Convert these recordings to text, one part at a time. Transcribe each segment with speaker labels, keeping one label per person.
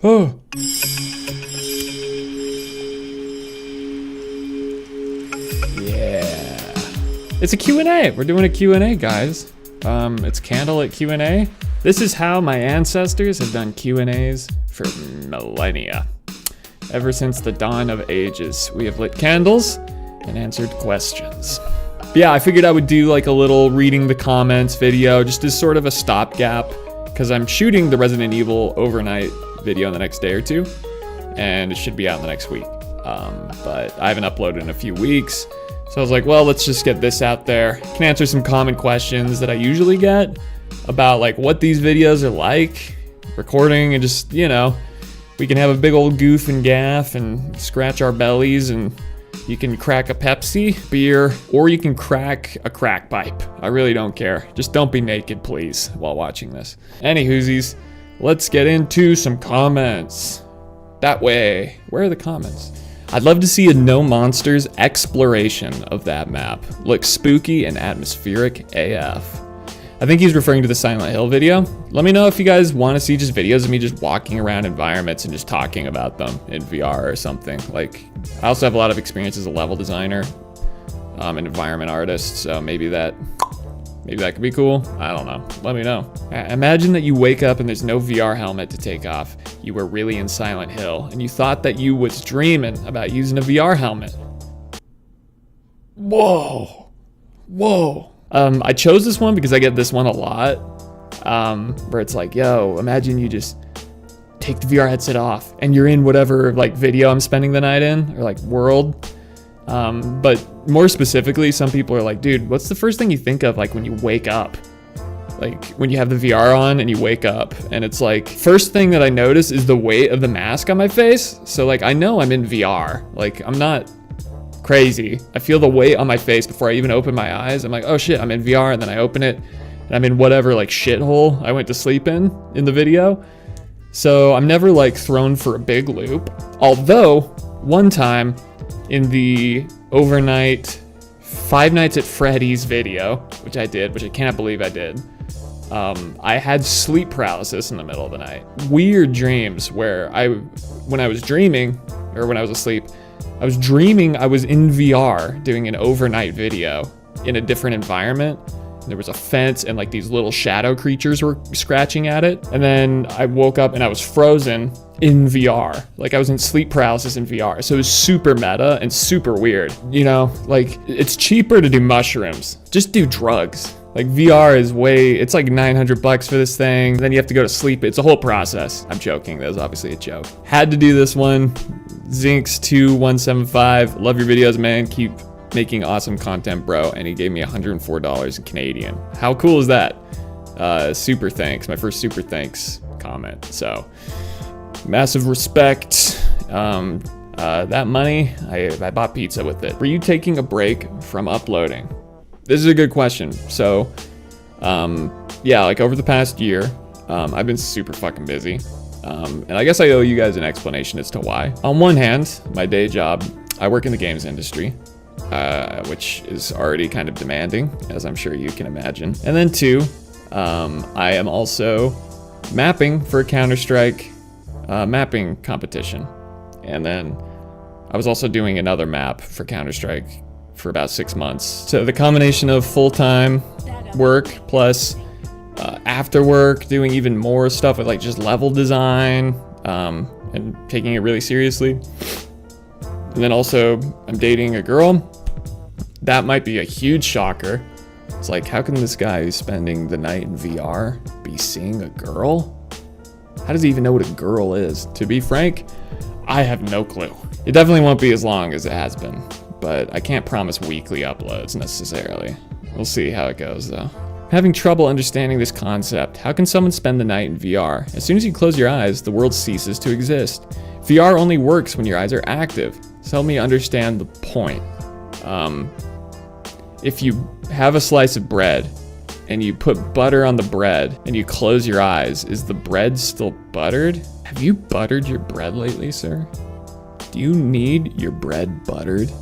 Speaker 1: Oh. Yeah. It's a Q&A. We're doing a Q&A, guys. It's candlelit Q&A. This is how my ancestors have done Q&As for millennia. Ever since the dawn of ages, we have lit candles and answered questions. But yeah, I figured I would do like a little reading the comments video, just as sort of a stopgap, because I'm shooting the Resident Evil overnight video in the next day or two, and it should be out in the next week. But I haven't uploaded in a few weeks, so I was like, well, let's just get this out there. Can answer some common questions that I usually get about like what these videos are like, recording, and just, you know, we can have a big old goof and gaff and scratch our bellies, and you can crack a Pepsi, beer, or you can crack a crack pipe. I really don't care. Just don't be naked, please, while watching this. Anywhoosies, let's get into some comments. That way. Where are the comments? I'd love to see a No Monsters exploration of that map. Looks spooky and atmospheric AF. I think he's referring to the Silent Hill video. Let me know if you guys want to see just videos of me just walking around environments and just talking about them in VR or something. Like, I also have a lot of experience as a level designer, an environment artist, so maybe that could be cool. I don't know. Let me know. Imagine that you wake up and there's no VR helmet to take off. You were really in Silent Hill, and you thought that you was dreaming about using a VR helmet. Whoa. Whoa. I chose this one because I get this one a lot, where it's like, yo, imagine you just take the VR headset off and you're in whatever like video I'm spending the night in, or like world. But more specifically, some people are like, dude, what's the first thing you think of like when you wake up? Like when you have the VR on and you wake up, and it's like, first thing that I notice is the weight of the mask on my face. So like, I know I'm in VR, like I'm not crazy. I feel the weight on my face before I even open my eyes. I'm like, oh shit, I'm in VR, and then I open it and I'm in whatever like shithole I went to sleep in the video. So I'm never like thrown for a big loop. Although one time in the overnight Five Nights at Freddy's video, which I cannot believe I did, I had sleep paralysis in the middle of the night. Weird dreams where when I was dreaming, or when I was asleep, I was dreaming I was in VR doing an overnight video in a different environment. There was a fence and like these little shadow creatures were scratching at it. And then I woke up and I was frozen in VR. Like I was in sleep paralysis in VR. So it was super meta and super weird. You know, like it's cheaper to do mushrooms. Just do drugs. Like VR is it's like $900 for this thing. Then you have to go to sleep. It's a whole process. I'm joking. That was obviously a joke. Had to do this one. Zinx2175. Love your videos, man. Keep making awesome content, bro. And he gave me $104 in Canadian. How cool is that? Super thanks. My first super thanks comment. So massive respect. That money, I bought pizza with it. Were you taking a break from uploading? This is a good question. So, yeah, like over the past year, I've been super fucking busy. And I guess I owe you guys an explanation as to why. On one hand, my day job, I work in the games industry, which is already kind of demanding, as I'm sure you can imagine. And then two, I am also mapping for a Counter-Strike mapping competition. And then I was also doing another map for Counter-Strike for about 6 months. So the combination of full-time work plus after work doing even more stuff with like just level design and taking it really seriously. And then also I'm dating a girl. That might be a huge shocker. It's like, how can this guy who's spending the night in VR be seeing a girl? How does he even know what a girl is? To be frank, I have no clue. It definitely won't be as long as it has been, but I can't promise weekly uploads necessarily. We'll see how it goes though. Having trouble understanding this concept. How can someone spend the night in VR? As soon as you close your eyes, the world ceases to exist. VR only works when your eyes are active. So help me understand the point. If you have a slice of bread and you put butter on the bread and you close your eyes, is the bread still buttered? Have you buttered your bread lately, sir? Do you need your bread buttered?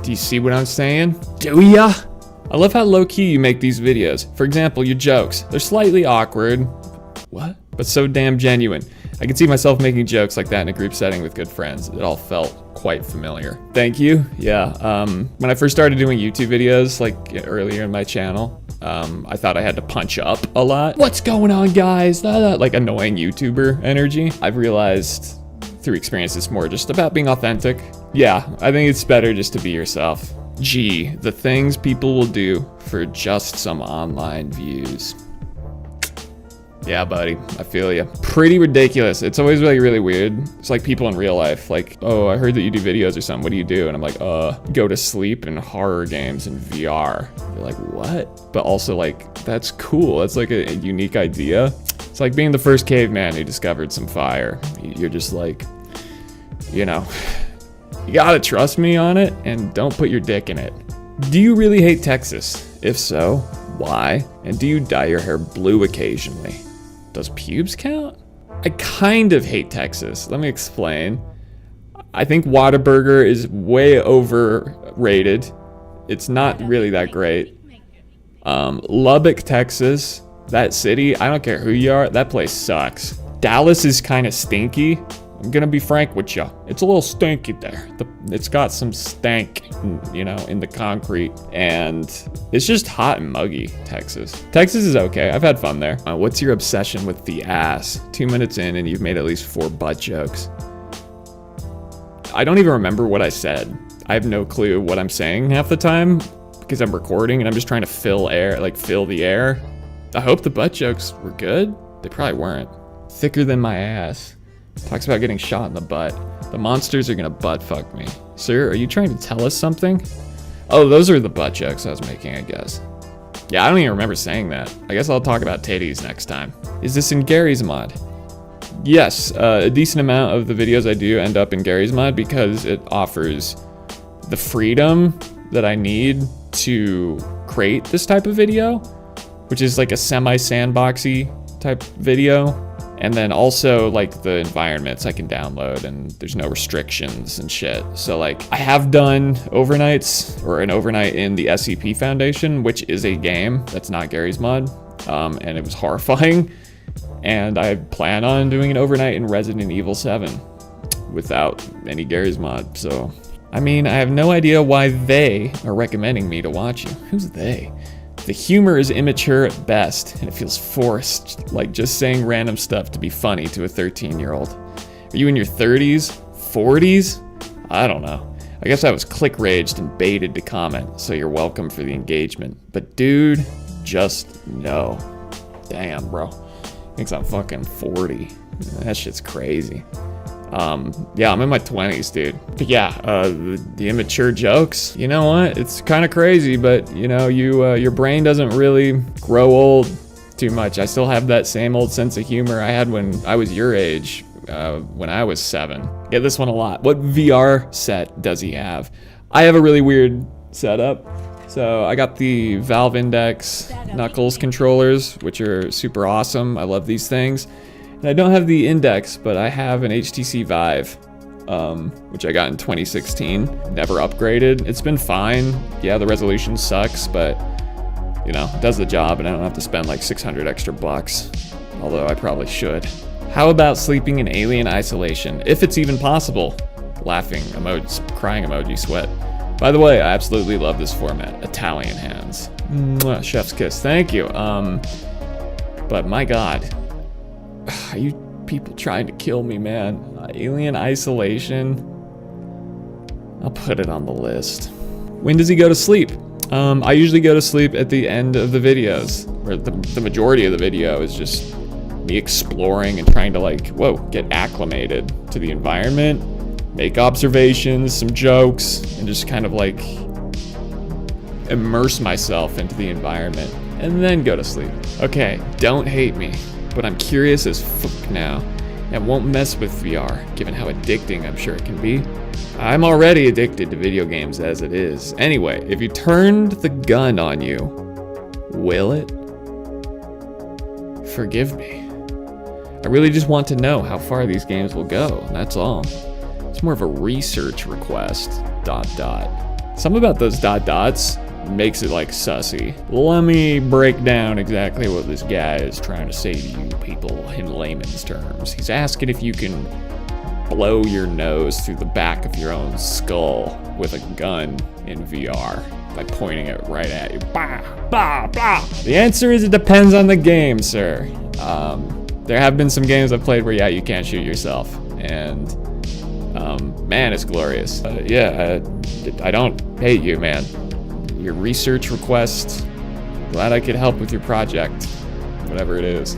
Speaker 1: Do you see what I'm saying? Do ya? I love how low-key you make these videos. For example, your jokes. They're slightly awkward. What? but so damn genuine. I could see myself making jokes like that in a group setting with good friends. It all felt quite familiar. Thank you. Yeah, when I first started doing YouTube videos, like earlier in my channel, I thought I had to punch up a lot. What's going on, guys? Like annoying YouTuber energy. I've realized through experience it's more just about being authentic. Yeah, I think it's better just to be yourself. Gee, the things people will do for just some online views. Yeah, buddy, I feel you. Pretty ridiculous. It's always really weird. It's like people in real life, like, oh, I heard that you do videos or something. What do you do? And I'm like, go to sleep in horror games in VR. They're like, what? But also like, that's cool. That's like a unique idea. It's like being the first caveman who discovered some fire. You're just like, you know, you gotta trust me on it and don't put your dick in it. Do you really hate Texas? If so, why? And do you dye your hair blue occasionally? Does pubes count? I kind of hate Texas. Let me explain. I think Whataburger is way overrated. It's not really that great. Lubbock, Texas, that city, I don't care who you are, that place sucks. Dallas is kind of stinky. I'm gonna be frank with you. It's a little stinky there. It's got some stank, you know, in the concrete, and it's just hot and muggy, Texas. Texas is okay, I've had fun there. What's your obsession with the ass? 2 minutes in and you've made at least 4 butt jokes. I don't even remember what I said. I have no clue what I'm saying half the time because I'm recording and I'm just trying to fill the air. I hope the butt jokes were good. They probably weren't. Thicker than my ass. Talks about getting shot in the butt. The monsters are gonna butt fuck me. Sir, are you trying to tell us something? Oh, those are the butt jokes I was making, I guess. Yeah, I don't even remember saying that. I guess I'll talk about titties next time. Is this in Gary's mod? Yes, a decent amount of the videos I do end up in Gary's mod because it offers the freedom that I need to create this type of video, which is like a semi-sandboxy type video. And then also like the environments I can download and there's no restrictions and shit. So like I have done overnights or an overnight in the SCP Foundation, which is a game that's not Gary's mod. And it was horrifying. And I plan on doing an overnight in Resident Evil 7 without any Gary's mod. So, I mean, I have no idea why they are recommending me to watch you. Who's they? The humor is immature at best, and it feels forced, like just saying random stuff to be funny to a 13-year-old. Are you in your 30s? 40s? I don't know. I guess I was click-raged and baited to comment, so you're welcome for the engagement. But dude, just no. Damn, bro. Thinks I'm fucking 40. That shit's crazy. Yeah, I'm in my 20s, dude. But yeah, the immature jokes, you know what? It's kind of crazy, but you know, your brain doesn't really grow old too much. I still have that same old sense of humor I had when I was your age, when I was 7. Get this one a lot. What VR set does he have? I have a really weird setup. So I got the Valve Index Knuckles controllers, which are super awesome. I love these things. And I don't have the Index, but I have an HTC Vive, which I got in 2016. Never upgraded. It's been fine. Yeah, the resolution sucks, but you know, it does the job and I don't have to spend like 600 extra bucks. Although I probably should. How about sleeping in alien isolation? If it's even possible. Laughing emojis, crying emoji, sweat. By the way, I absolutely love this format. Italian hands. Mwah, chef's kiss. Thank you. But my God. Are you people trying to kill me, man? Alien isolation? I'll put it on the list. When does he go to sleep? I usually go to sleep at the end of the videos, where the majority of the video is just me exploring and trying to like, whoa, get acclimated to the environment, make observations, some jokes, and just kind of like immerse myself into the environment and then go to sleep. Okay, don't hate me, but I'm curious as fuck now and won't mess with VR, given how addicting I'm sure it can be. I'm already addicted to video games as it is. Anyway, if you turned the gun on you, will it? Forgive me. I really just want to know how far these games will go, that's all. It's more of a research request, ... Something about those ... dots makes it like sussy. Let me break down exactly what this guy is trying to say to you people in layman's terms. He's asking if you can blow your nose through the back of your own skull with a gun in VR by pointing it right at you. Bah, bah, bah. The answer is it depends on the game, sir. There have been some games I've played where, yeah, you can't shoot yourself, and man, it's glorious. I don't hate you, man. Your research request, glad I could help with your project, whatever it is.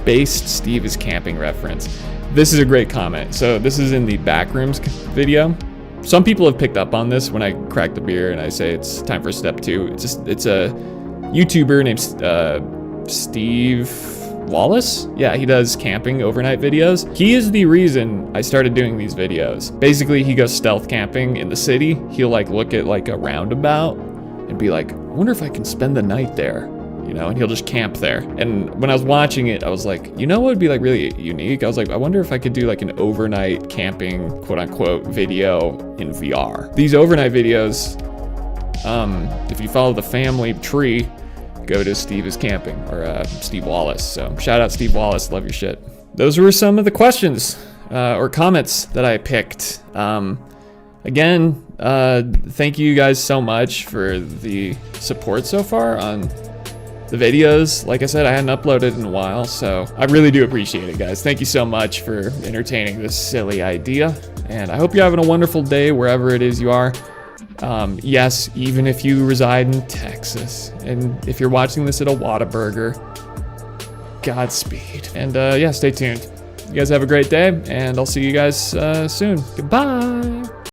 Speaker 1: Based Steve is camping reference. This is a great comment. So this is in the Backrooms video. Some people have picked up on this when I crack the beer and I say it's time for step 2. It's a YouTuber named Steve Wallace? Yeah, he does camping overnight videos. He is the reason I started doing these videos. Basically, he goes stealth camping in the city. He'll like look at like a roundabout and be like, I wonder if I can spend the night there, you know, and he'll just camp there. And when I was watching it, I was like, you know what would be like really unique? I was like, I wonder if I could do like an overnight camping, quote unquote, video in VR. These overnight videos, if you follow the family tree, go to Steve is Camping, or Steve Wallace. So shout out Steve Wallace, love your shit. Those were some of the questions or comments that I picked. Again, thank you guys so much for the support so far on the videos. Like I said, I hadn't uploaded in a while, so I really do appreciate it, guys. Thank you so much for entertaining this silly idea, and I hope you're having a wonderful day wherever it is you are. Yes, even if you reside in Texas, and if you're watching this at a Whataburger, Godspeed. And yeah, stay tuned. You guys have a great day, and I'll see you guys soon. Goodbye.